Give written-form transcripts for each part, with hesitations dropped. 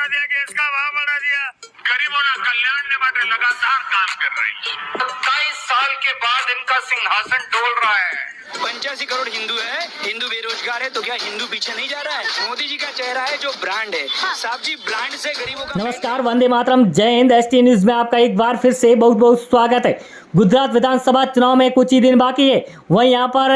बढ़ा दिया, गैस का भाव बढ़ा दिया। गरीबों का कल्याण ने बाटे लगातार काम कर रही है। 27 साल के बाद इनका सिंहासन डोल रहा है। 85 करोड़ हिंदू है, हिंदू बेरोजगार है, तो क्या हिंदू पीछे नहीं जा रहा है? मोदी जी का चेहरा है जो ब्रांड है। साहब जी, ब्रांड से गरीबों का। नमस्कार, वंदे मातरम, जय हिंद। एसटी न्यूज में आपका एक बार फिर से बहुत बहुत स्वागत है। गुजरात विधानसभा चुनाव में कुछ ही दिन बाकी है। वहीं यहाँ पर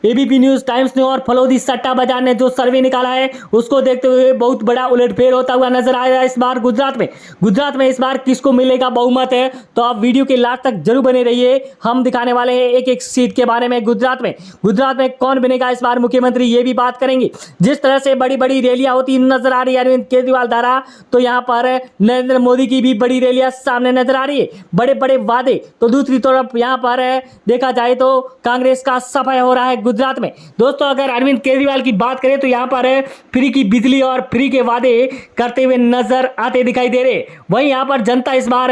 एबीपी न्यूज, टाइम्स न्यूज और फलोदी सट्टा बाजार ने जो सर्वे निकाला है उसको देखते हुए बहुत बड़ा उलटफेर होता हुआ नजर आएगा इस बार गुजरात में इस बार किसको मिलेगा बहुमत है, तो आप वीडियो के लास्ट तक जरूर बने रहिए। हम दिखाने वाले हैं एक एक सीट के बारे में। गुजरात में कौन बनेगा इस बार मुख्यमंत्री, ये भी बात करेंगे। जिस तरह से बड़ी बड़ी रैलियां होती नजर आ रही है अरविंद केजरीवाल द्वारा, तो यहाँ पर नरेंद्र मोदी की भी बड़ी रैलियां सामने नजर आ रही है, बड़े बड़े वादे। तो दूसरी तरफ यहाँ पर देखा जाए तो कांग्रेस का सफाई हो रहा है गुजरात में। दोस्तों, अगर अरविंद केजरीवाल की बात करें तो यहाँ पर फ्री की बिजली और फ्री के वादे करते हुए नजर आते दिखाई दे रहे। वहीं यहाँ पर जनता इस बार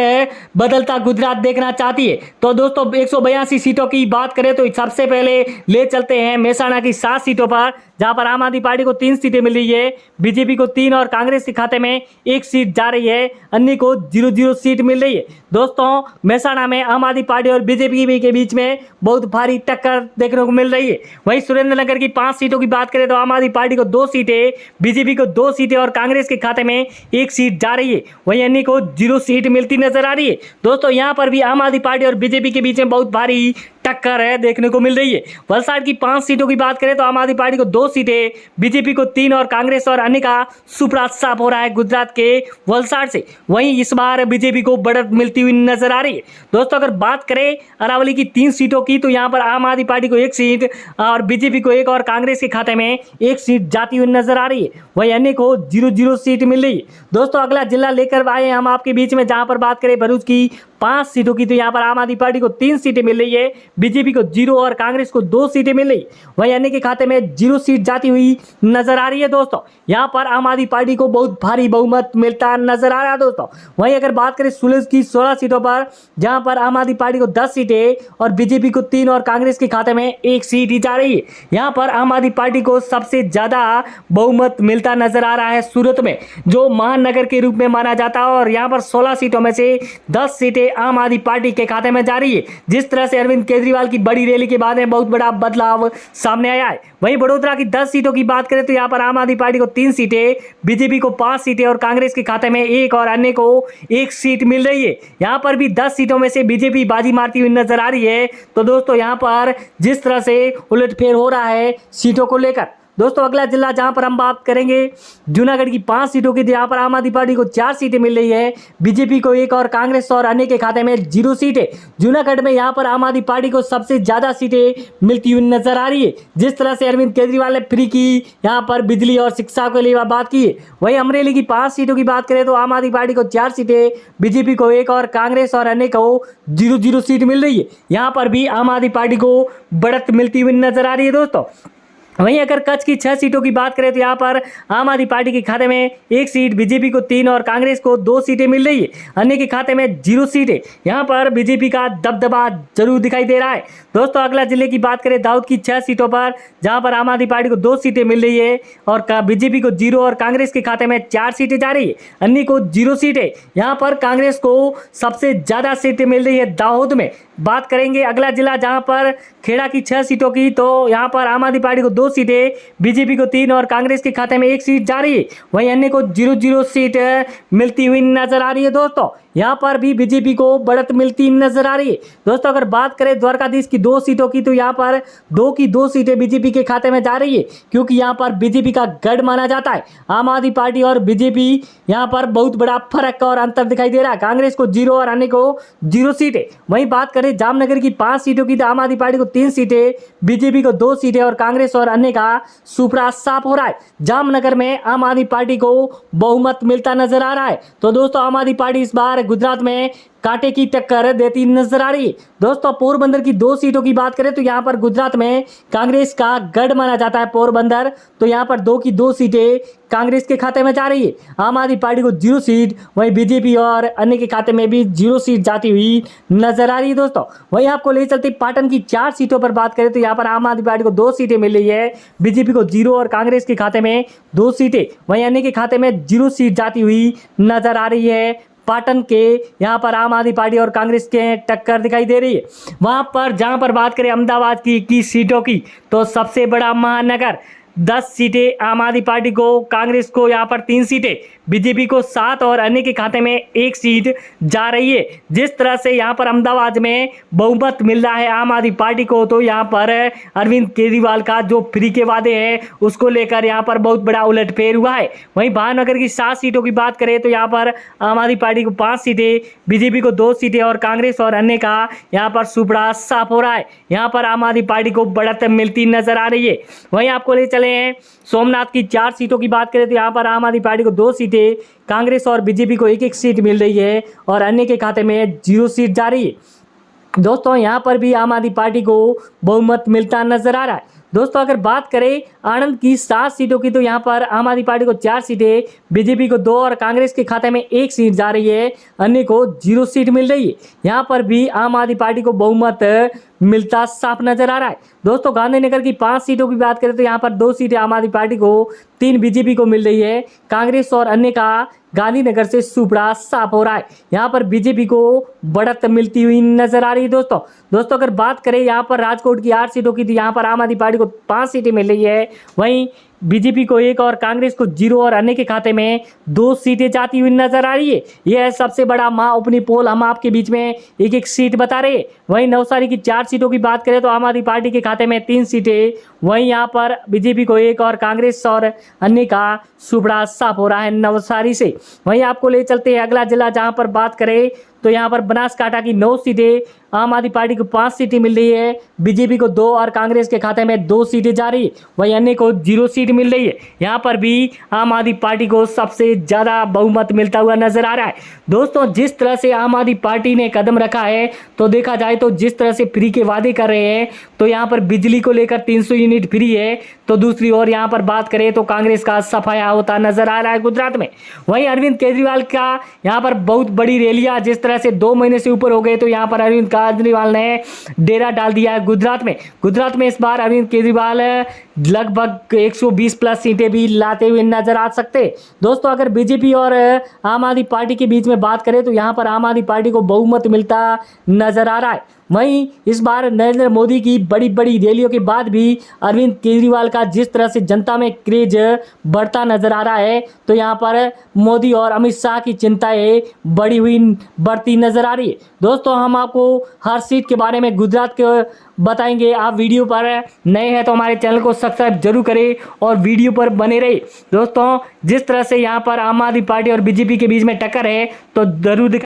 बदलता गुजरात देखना चाहती है। तो दोस्तों, 182 सीटों की बात करें तो सबसे पहले ले चलते हैं मेहसाणा की 7 सीटों पर, जहां पर आम आदमी पार्टी को 3 सीटें मिल रही है, बीजेपी को 3 और कांग्रेस के खाते में 1 सीट जा रही है, अन्य को 0-0 सीट मिल रही है। दोस्तों, मेहसाणा में आम आदमी पार्टी और बीजेपी के बीच में बहुत भारी टक्कर देखने को मिल रही है। वहीं सुरेंद्रनगर की 5 सीटों की बात करें तो आम आदमी पार्टी को 2 सीटें, बीजेपी को 2 सीटें और कांग्रेस के खाते में 1 सीट जा रही है। वहीं अन्य को 0 सीट मिलती नजर आ रही है। दोस्तों, यहाँ पर भी आम आदमी पार्टी और बीजेपी के बीच में बहुत भारी टक्कर है देखने को मिल रही है। वलसाड की 5 सीटों की बात करें तो आम आदमी पार्टी को 2 सीटें, बीजेपी को 3 और कांग्रेस और अन्य का सुपड़ा साफ हो रहा है गुजरात के वलसाड से। वहीं इस बार बीजेपी को बढ़त मिलती हुई नजर आ रही है। दोस्तों, अगर बात करें अरावली की 3 सीटों की, तो यहाँ पर आम आदमी पार्टी को 1 सीट और बीजेपी को 1 और कांग्रेस के खाते में 1 सीट जाती हुई नजर आ रही है। वहीं अन्य को 0-0 सीट मिल रही है। दोस्तों, अगला जिला लेकर आए हम आपके बीच में, जहां पर बात करें भरूच की 5 सीटों की, तो यहाँ पर आम आदमी पार्टी को 3 सीटें मिल रही है, बीजेपी को 0 और कांग्रेस को 2 सीटें मिल रही। वहीं अन्य के खाते में 0 सीट जाती हुई नजर आ रही है। दोस्तों, यहाँ पर आम आदमी पार्टी को बहुत भारी बहुमत मिलता नजर आ रहा है। दोस्तों, वहीं अगर बात करें सुलेज की 16 सीटों पर, जहां पर आम आदमी पार्टी को 10 सीटें और बीजेपी को 3 और कांग्रेस के खाते में 1 सीट ही जा रही है। यहाँ पर आम आदमी पार्टी को सबसे ज्यादा बहुमत मिलता नजर आ रहा है सूरत में, जो महानगर के रूप में माना जाता है, और यहाँ पर 16 सीटों में से 10 सीटें आम आदमी पार्टी के खाते में जा रही है। जिस तरह से अरविंद केजरीवाल की बड़ी रैली के बाद में बहुत बड़ा बदलाव सामने आया है। वहीं बड़ोदरा की 10 सीटों की बात करें तो यहाँ पर आम आदमी पार्टी को 3 सीटें, बीजेपी को 5 सीटें और कांग्रेस के खाते में 1 और अन्य को 1 सीट मिल रही है। यहाँ पर भी 10 सीटों में से बीजेपी बाजी मारती हुई नजर आ रही है। तो दोस्तों, यहाँ पर जिस तरह से उलटफेर हो रहा है सीटों को लेकर। दोस्तों, अगला जिला जहां पर हम बात करेंगे जूनागढ़ की 5 सीटों की, जहां पर आम आदमी पार्टी को 4 सीटें मिल रही है, बीजेपी को 1 और कांग्रेस और अन्य के खाते में 0 सीटें। जूनागढ़ में यहां पर आम आदमी पार्टी को सबसे ज्यादा सीटें मिलती हुई नजर आ रही है। जिस तरह से अरविंद केजरीवाल ने फ्री की यहां पर बिजली और शिक्षा के लिए बात की है। वहीं अमरेली की 5 सीटों की बात करें तो आम आदमी पार्टी को 4 सीटें, बीजेपी को 1 और कांग्रेस और अन्य को 0-0 सीट मिल रही है। यहाँ पर भी आम आदमी पार्टी को बढ़त मिलती हुई नजर आ रही है। दोस्तों, वहीं अगर कच्छ की 6 सीटों की बात करें तो यहाँ पर आम आदमी पार्टी के खाते में 1 सीट, बीजेपी को 3 और कांग्रेस को 2 सीटें मिल रही है, अन्य के खाते में 0 सीटें। यहाँ पर बीजेपी का दबदबा जरूर दिखाई दे रहा है। दोस्तों, अगला जिले की बात करें दाऊद की 6 सीटों पर, जहाँ पर आम आदमी पार्टी को 2 सीटें मिल रही है और बीजेपी को 0 और कांग्रेस के खाते में 4 सीटें जा रही है, अन्य को 0 सीटें। यहाँ पर कांग्रेस को सबसे ज्यादा सीटें मिल रही है दाऊद में। बात करेंगे अगला जिला जहां पर खेड़ा की 6 सीटों की, तो यहाँ पर आम आदमी पार्टी को 2 सीटें, बीजेपी को 3 और कांग्रेस के खाते में 1 सीट जा रही है। वहीं अन्य को 0-0 सीट मिलती हुई नजर आ रही है। दोस्तों, यहाँ पर भी बीजेपी को बढ़त मिलती नजर आ रही है। दोस्तों, अगर बात करें द्वारकाधीश की 2 सीटों की, तो यहाँ पर 2 की 2 सीटें बीजेपी के खाते में जा रही है, क्योंकि यहाँ पर बीजेपी का गढ़ माना जाता है। आम आदमी पार्टी और बीजेपी यहाँ पर बहुत बड़ा फर्क और अंतर दिखाई दे रहा है। कांग्रेस को 0 और अन्य को 0 सीटें। वहीं बात करें जामनगर की 5 सीटों की, तो आम आदमी पार्टी को 3 सीटें, बीजेपी को 2 सीटें और कांग्रेस और अन्य का सुपड़ा साफ हो रहा है। जामनगर में आम आदमी पार्टी को बहुमत मिलता नजर आ रहा है। तो दोस्तों, आम आदमी पार्टी इस बार गुजरात में कांटे की टक्कर देती नजर आ रही है। दोस्तों पोरबंदर की 2 सीटों की बात करें तो यहाँ पर गुजरात में कांग्रेस का गढ़ माना जाता है पोरबंदर, तो यहाँ पर 2 की 2 सीटें कांग्रेस के खाते में जा रही है। आम आदमी पार्टी को 0 सीट, वहीं बीजेपी और अन्य के खाते में भी 0 सीट जाती हुई नजर आ रही है। दोस्तों वहीं आपको ले चलते पाटन की 4 सीटों पर बात करें तो यहाँ पर आम आदमी पार्टी को 2 सीटें मिल रही है, बीजेपी को 0 और कांग्रेस के खाते में 2 सीटें, वहीं अन्य के खाते में 0 सीट जाती हुई नजर आ रही है। पाटन के यहाँ पर आम आदमी पार्टी और कांग्रेस के टक्कर दिखाई दे रही है। वहां पर जहां पर बात करें अहमदाबाद की 21 सीटों की, तो सबसे बड़ा महानगर 10 सीटें आम आदमी पार्टी को, कांग्रेस को यहाँ पर 3 सीटें, बीजेपी को 7 और अन्य के खाते में 1 सीट जा रही है। जिस तरह से यहाँ पर अहमदाबाद में बहुमत मिल रहा है आम आदमी पार्टी को, तो यहाँ पर अरविंद केजरीवाल का जो फ्री के वादे हैं उसको लेकर यहाँ पर बहुत बड़ा उलटफेर हुआ है। वहीं भावनगर की 7 सीटों की बात करें तो यहाँ पर आम आदमी पार्टी को 5 सीटें, बीजेपी को 2 सीटें और कांग्रेस और अन्य का यहाँ पर सुपड़ा साफ हो रहा है। यहाँ पर आम आदमी पार्टी को बढ़त मिलती नजर आ रही है। वहीं आपको ले चले हैं सोमनाथ की 4 सीटों की बात करें तो यहाँ पर आम आदमी पार्टी को 2 सीटें, कांग्रेस और बीजेपी को 1-1 सीट मिल रही है और अन्य के खाते में 0 सीट जा रही है। दोस्तों यहाँ पर भी आम आदमी पार्टी को बहुमत मिलता नजर आ रहा है। दोस्तों अगर बात करें आणंद की 7 सीटों की तो यहाँ पर आम आदमी पार्टी को 4 सीटें, बीजेपी को 2 और कांग्रेस के खाते में 1 सीट जा रही है, अन्य को 0 सीट मिल रही है। यहाँ पर भी आम आदमी पार्टी को बहुमत मिलता साफ नजर आ रहा है। दोस्तों गांधीनगर की 5 सीटों की बात करें तो यहाँ पर 2 सीटें आम आदमी पार्टी को, 3 बीजेपी को मिल रही है, कांग्रेस और अन्य का गांधीनगर से सुपड़ा साफ हो रहा है। यहाँ पर बीजेपी को बढ़त मिलती हुई नजर आ रही है। दोस्तों अगर बात करें यहाँ पर राजकोट की 8 सीटों की तो यहाँ पर आम आदमी पार्टी को 5 सीटें मिल रही है, वहीं बीजेपी को 1 और कांग्रेस को 0 और अन्य के खाते में 2 सीटें जाती हुई नजर आ रही है। यह है सबसे बड़ा महाउपनी पोल, हम आपके बीच में 1-1 सीट बता रहे हैं। वहीं नवसारी की 4 सीटों की बात करें तो आम आदमी पार्टी के खाते में 3 सीटें, वहीं यहाँ पर बीजेपी को 1 और कांग्रेस और अन्य का सुपड़ा साफ हो रहा है नवसारी से। वहीं आपको ले चलते हैं अगला जिला जहाँ पर बात करें तो यहाँ पर बनासकांठा की 9 सीटें, आम आदमी पार्टी को 5 सीटें मिल रही है, बीजेपी को 2 और कांग्रेस के खाते में 2 सीटें जा रही है, वहीं अन्य को 0 सीट मिल रही है। यहाँ पर भी आम आदमी पार्टी को सबसे ज़्यादा बहुमत मिलता हुआ नजर आ रहा है। दोस्तों जिस तरह से आम आदमी पार्टी ने कदम रखा है तो देखा जाए तो जिस तरह से फ्री के वादे कर रहे हैं, तो यहाँ पर बिजली को लेकर 300 यूनिट फ्री है, तो दूसरी ओर यहाँ पर बात करें तो कांग्रेस का सफाया होता नजर आ रहा है गुजरात में। वहीं अरविंद केजरीवाल का यहाँ पर बहुत बड़ी रैलियां, जिस तरह से 2 महीने से ऊपर हो गए, तो यहाँ पर अरविंद केजरीवाल ने डेरा डाल दिया है गुजरात में इस बार अरविंद केजरीवाल लगभग 120 प्लस सीटें भी लाते हुए नजर आ सकते। दोस्तों अगर बीजेपी और आम आदमी पार्टी के बीच में बात करें तो यहाँ पर आम आदमी पार्टी को बहुमत मिलता नजर आ रहा है। वहीं इस बार नरेंद्र मोदी की बड़ी बड़ी रैलियों के बाद भी अरविंद केजरीवाल का जिस तरह से जनता में क्रेज बढ़ता नजर आ रहा है, तो यहाँ पर मोदी और अमित शाह की चिंताएं बढ़ती नजर आ रही है। दोस्तों हम आपको हर सीट के बारे में गुजरात के बताएंगे। आप वीडियो पर नए हैं तो हमारे चैनल को सब्सक्राइब जरूर करें और वीडियो पर बने रहे। दोस्तों जिस तरह से यहाँ पर आम आदमी पार्टी और बीजेपी के बीच में टक्कर है तो जरूर